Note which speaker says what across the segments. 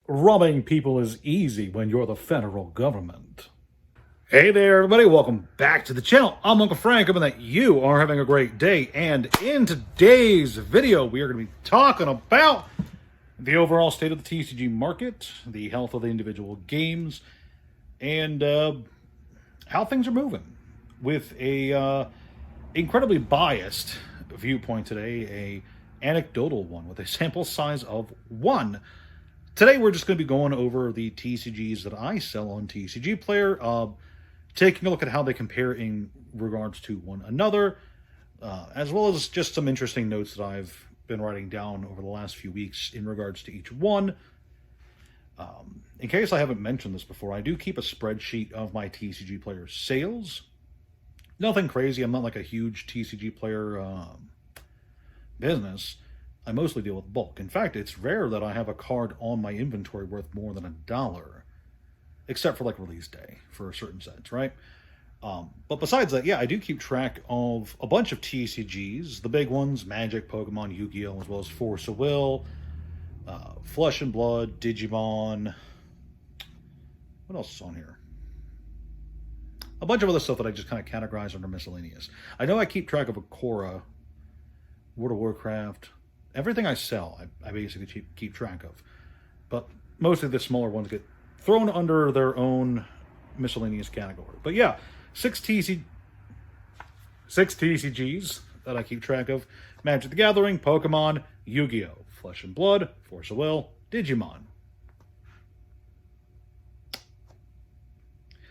Speaker 1: Robbing people is easy when you're the federal government. Hey there, everybody. Welcome back to the channel. I'm Uncle Frank, hoping that you are having a great day. And in today's video, we are going to be talking about the overall state of the TCG market, the health of the individual games, and how things are moving. With a incredibly biased viewpoint today, a anecdotal one with a sample size of 1. Today, we're just going to be going over the TCGs that I sell on TCG Player, taking a look at how they compare in regards to one another, as well as just some interesting notes that I've been writing down over the last few weeks in regards to each one. In case I haven't mentioned this before, I do keep a spreadsheet of my TCG Player sales. Nothing crazy. I'm not like a huge TCG Player business. I mostly deal with bulk. In fact, it's rare that I have a card on my inventory worth more than $1, except for like release day for certain sets, right? But besides that, yeah, I do keep track of a bunch of TCGs, the big ones, Magic, Pokemon, YuGiOh, as well as Force of Will, Flesh and Blood, Digimon. What else is on here? A bunch of other stuff that I just kind of categorize under miscellaneous. I know I keep track of Akora, World of Warcraft. Everything I sell, I basically keep track of. But mostly the smaller ones get thrown under their own miscellaneous category. But yeah, 6 TCGs that I keep track of. Magic the Gathering, Pokemon, YuGiOh, Flesh and Blood, Force of Will, Digimon.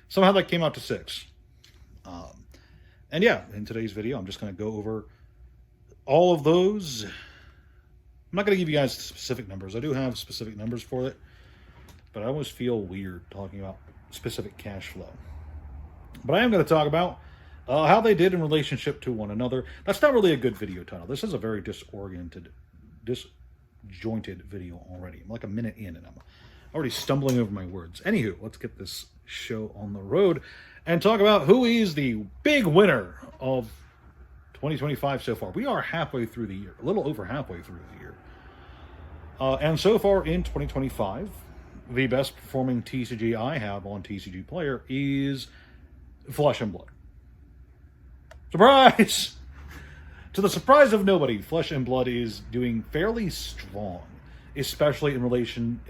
Speaker 1: Somehow that came out to 6. And yeah, in today's video, I'm just going to go over all of those. I'm not going to give you guys specific numbers. I do have specific numbers for it, but I always feel weird talking about specific cash flow. But I am going to talk about how they did in relationship to one another. That's not really a good video title. This is a very disjointed video already. I'm like a minute in, and I'm already stumbling over my words. Anywho, let's get this show on the road and talk about who is the big winner of 2025 so far. We are halfway through the year, a little over halfway through the year. And so far in 2025, the best performing TCG I have on TCG Player is Flesh and Blood. Surprise! To the surprise of nobody, Flesh and Blood is doing fairly strong, especially in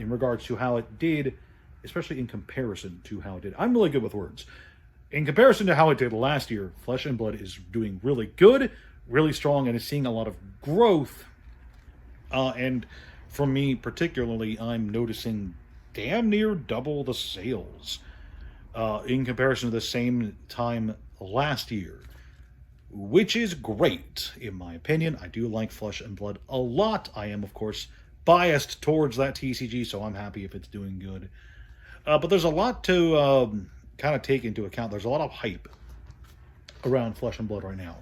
Speaker 1: regards to how it did, especially in comparison to how it did. I'm really good with words. In comparison to how it did last year, Flesh and Blood is doing really good, really strong, and is seeing a lot of growth. And for me particularly, I'm noticing damn near double the sales in comparison to the same time last year, which is great, in my opinion. I do like Flesh and Blood a lot. I am, of course, biased towards that TCG, so I'm happy if it's doing good. But there's a lot to kind of take into account. There's a lot of hype around Flesh and Blood right now.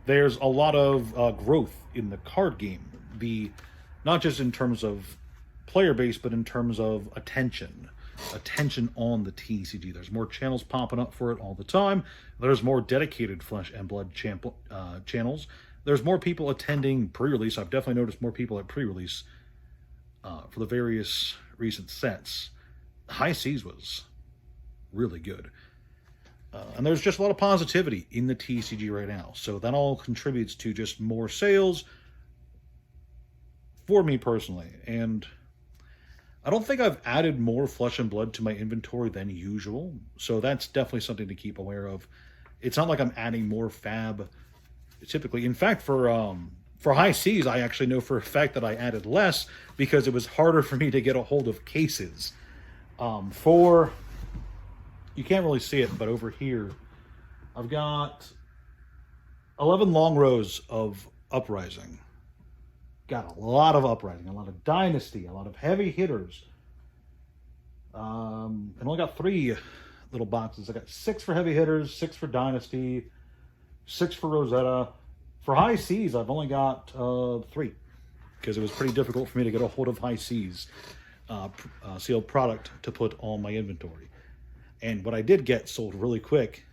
Speaker 1: There's a lot of growth in the card game, not just in terms of player base, but in terms of attention on the TCG. There's more channels popping up for it all the time. There's more dedicated Flesh and Blood channels. There's more people attending pre-release. I've definitely noticed more people at pre-release for the various recent sets. High Seas was really good. And there's just a lot of positivity in the TCG right now. So that all contributes to just more sales for me personally. And I don't think I've added more Flesh and Blood to my inventory than usual. So that's definitely something to keep aware of. It's not like I'm adding more fab typically. In fact, for High Seas, I actually know for a fact that I added less because it was harder for me to get a hold of cases. You can't really see it, but over here, I've got 11 long rows of Uprising. Got a lot of Uprising, a lot of Dynasty, a lot of heavy hitters. And only got 3 little boxes. I got 6 for heavy hitters, 6 for Dynasty, 6 for Rosetta. For High Seas, I've only got 3 because it was pretty difficult for me to get a hold of High Seas sealed product to put on my inventory. And what I did get sold really quick,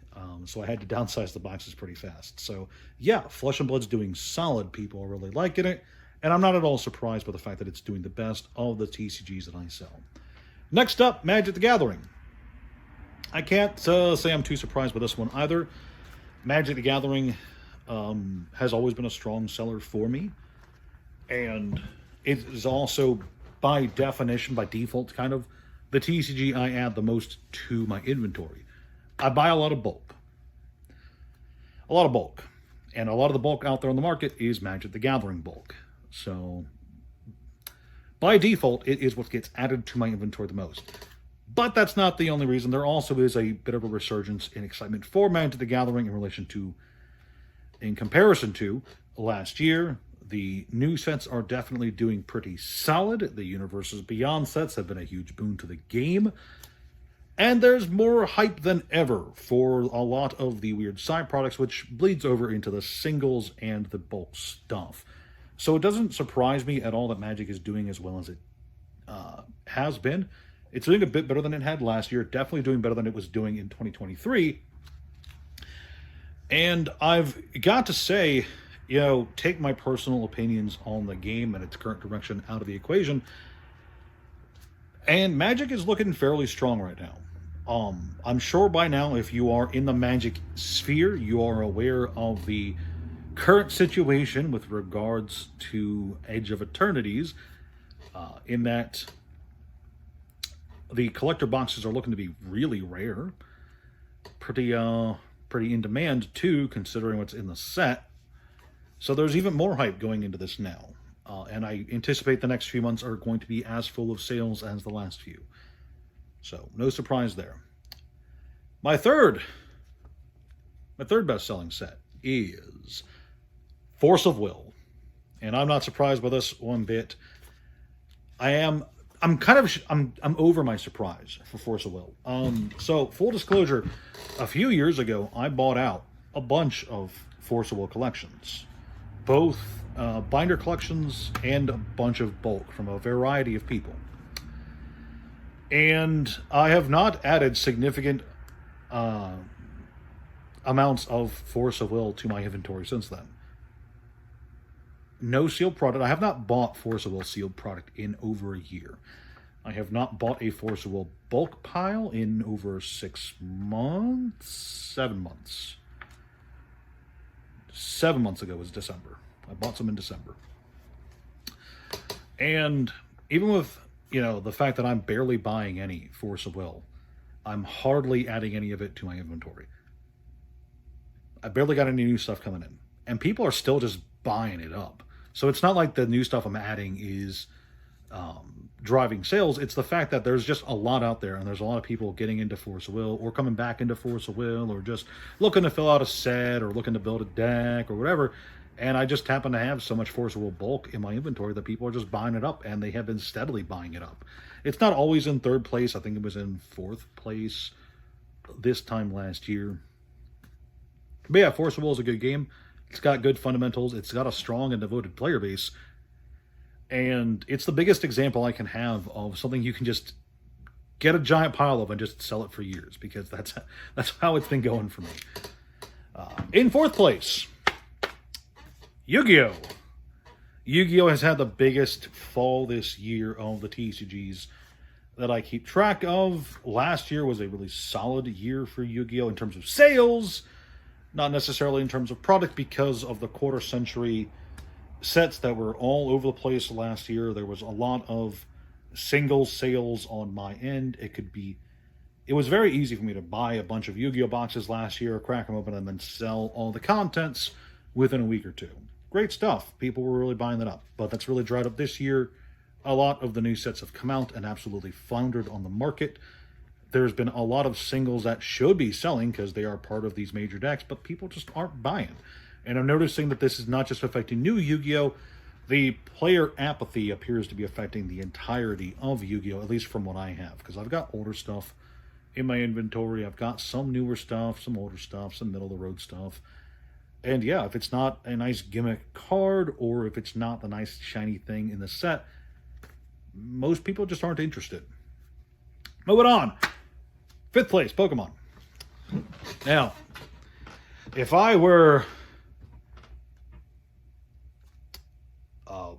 Speaker 1: so I had to downsize the boxes pretty fast. So yeah, Flesh and Blood's doing solid. People are really liking it. And I'm not at all surprised by the fact that it's doing the best of the TCGs that I sell. Next up, Magic the Gathering. I can't say I'm too surprised by this one either. Magic the Gathering has always been a strong seller for me. And it is also, by definition, by default, kind of the TCG I add the most to my inventory. I buy a lot of bulk. A lot of bulk. And a lot of the bulk out there on the market is Magic the Gathering bulk. So, by default, it is what gets added to my inventory the most. But that's not the only reason. There also is a bit of a resurgence in excitement for Magic the Gathering in comparison to last year. The new sets are definitely doing pretty solid. The Universes Beyond sets have been a huge boon to the game. And there's more hype than ever for a lot of the weird side products, which bleeds over into the singles and the bulk stuff. So it doesn't surprise me at all that Magic is doing as well as it has been. It's doing a bit better than it had last year. Definitely doing better than it was doing in 2023. And I've got to say, take my personal opinions on the game and its current direction out of the equation. And Magic is looking fairly strong right now. I'm sure by now, if you are in the Magic sphere, you are aware of the current situation with regards to Edge of Eternities, in that the collector boxes are looking to be really rare, pretty in demand too, considering what's in the set. So there's even more hype going into this now, and I anticipate the next few months are going to be as full of sales as the last few. So no surprise there. My third best-selling set is Force of Will, and I'm not surprised by this one bit. I'm over my surprise for Force of Will. So full disclosure, a few years ago, I bought out a bunch of Force of Will collections, both binder collections and a bunch of bulk from a variety of people. And I have not added significant amounts of Force of Will to my inventory since then. No sealed product. I have not bought Force of Will sealed product in over a year. I have not bought a Force of Will bulk pile in over 7 months. 7 months ago was December. I bought some in December. And even with, the fact that I'm barely buying any Force of Will, I'm hardly adding any of it to my inventory. I barely got any new stuff coming in. And people are still just buying it up. So it's not like the new stuff I'm adding is driving sales. It's the fact that there's just a lot out there, and there's a lot of people getting into Force of Will, or coming back into Force of Will, or just looking to fill out a set, or looking to build a deck, or whatever. And I just happen to have so much Force of Will bulk in my inventory that people are just buying it up, and they have been steadily buying it up. It's not always in third place. I think it was in fourth place this time last year. But yeah, Force of Will is a good game. It's got good fundamentals. It's got a strong and devoted player base. And it's the biggest example I can have of something you can just get a giant pile of and just sell it for years, because that's how it's been going for me. In fourth place, YuGiOh. YuGiOh has had the biggest fall this year of the TCGs that I keep track of. Last year was a really solid year for YuGiOh in terms of sales, not necessarily in terms of product, because of the quarter century sets that were all over the place last year. There was a lot of single sales on my end. It was very easy for me to buy a bunch of YuGiOh boxes last year, crack them open, and then sell all the contents within a week or two. Great stuff. People were really buying that up. But that's really dried up this year. A lot of the new sets have come out and absolutely floundered on the market. There's been a lot of singles that should be selling because they are part of these major decks, but people just aren't buying. And I'm noticing that this is not just affecting new YuGiOh. The player apathy appears to be affecting the entirety of YuGiOh, at least from what I have. Because I've got older stuff in my inventory. I've got some newer stuff, some older stuff, some middle-of-the-road stuff. And yeah, if it's not a nice gimmick card, or if it's not the nice shiny thing in the set, most people just aren't interested. Moving on. Fifth place, Pokemon. Now, if I were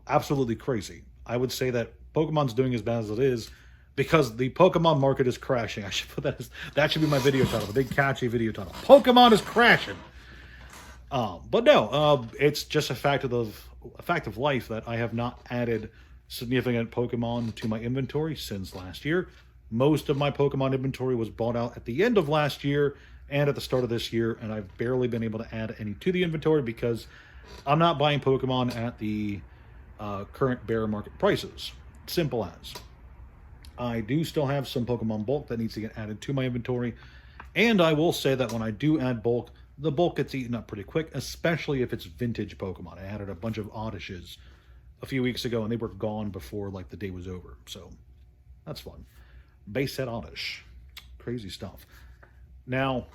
Speaker 1: absolutely crazy. I would say that Pokemon's doing as bad as it is because the Pokemon market is crashing. I should put that as, that should be my video title, a big catchy video title. Pokemon is crashing. But no, it's just a fact of life that I have not added significant Pokemon to my inventory since last year. Most of my Pokemon inventory was bought out at the end of last year and at the start of this year, and I've barely been able to add any to the inventory because I'm not buying Pokemon at the current bear market prices. Simple as. I do still have some Pokemon bulk that needs to get added to my inventory, and I will say that when I do add bulk, the bulk gets eaten up pretty quick, especially if it's vintage Pokemon. I added a bunch of Oddishes a few weeks ago, and they were gone before like the day was over, so that's fun. Base set Oddish. Crazy stuff. Now,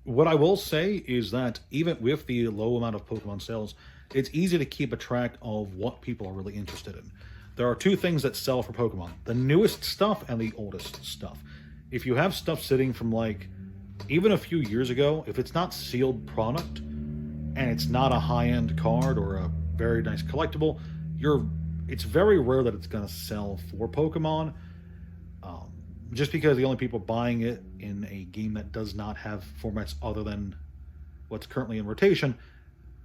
Speaker 1: what I will say is that even with the low amount of Pokemon sales, it's easy to keep a track of what people are really interested in. There are two things that sell for Pokemon: the newest stuff and the oldest stuff. If you have stuff sitting from like even a few years ago, if it's not sealed product and it's not a high-end card or a very nice collectible, it's very rare that it's going to sell for Pokemon. Just because the only people buying it in a game that does not have formats other than what's currently in rotation,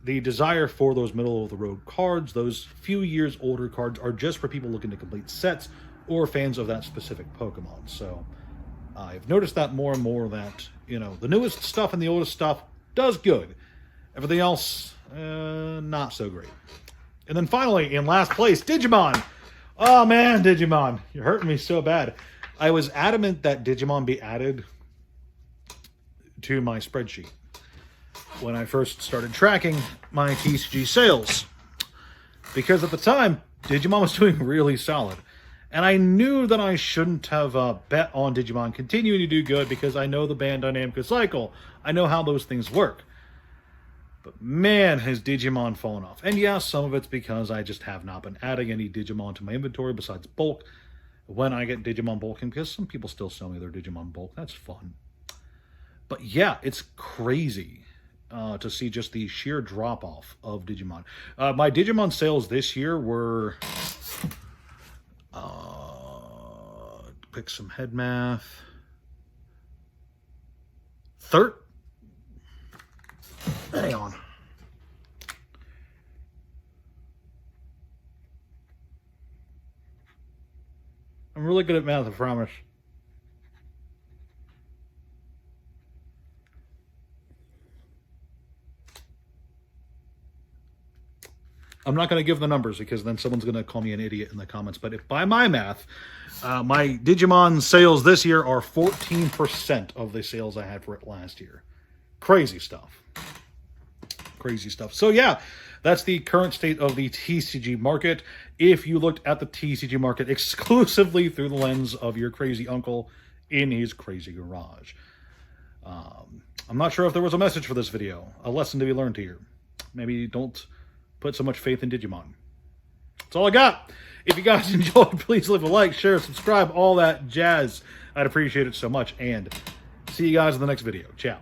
Speaker 1: the desire for those middle-of-the-road cards, those few years older cards, are just for people looking to complete sets or fans of that specific Pokemon. So I've noticed that more and more that, you know, the newest stuff and the oldest stuff does good. Everything else, not so great. And then finally, in last place, Digimon. Oh man, Digimon, you're hurting me so bad. I was adamant that Digimon be added to my spreadsheet when I first started tracking my TCG sales, because at the time, Digimon was doing really solid. And I knew that I shouldn't have bet on Digimon continuing to do good because I know the Bandai Namco cycle. I know how those things work. But man, has Digimon fallen off. And yes, some of it's because I just have not been adding any Digimon to my inventory besides bulk when I get Digimon bulking, because some people still sell me their Digimon bulk. That's fun. But yeah, it's crazy to see just the sheer drop-off of Digimon. My Digimon sales this year were... pick some head math. Hang on. I'm really good at math, I promise. I'm not going to give the numbers because then someone's going to call me an idiot in the comments. But if by my math, my Digimon sales this year are 14% of the sales I had for it last year. Crazy stuff. Crazy stuff. So yeah, that's the current state of the TCG market. If you looked at the TCG market exclusively through the lens of your crazy uncle in his crazy garage. I'm not sure if there was a message for this video, a lesson to be learned here. Maybe don't put so much faith in Digimon. That's all I got. If you guys enjoyed, please leave a like, share, subscribe, all that jazz. I'd appreciate it so much. And see you guys in the next video. Ciao.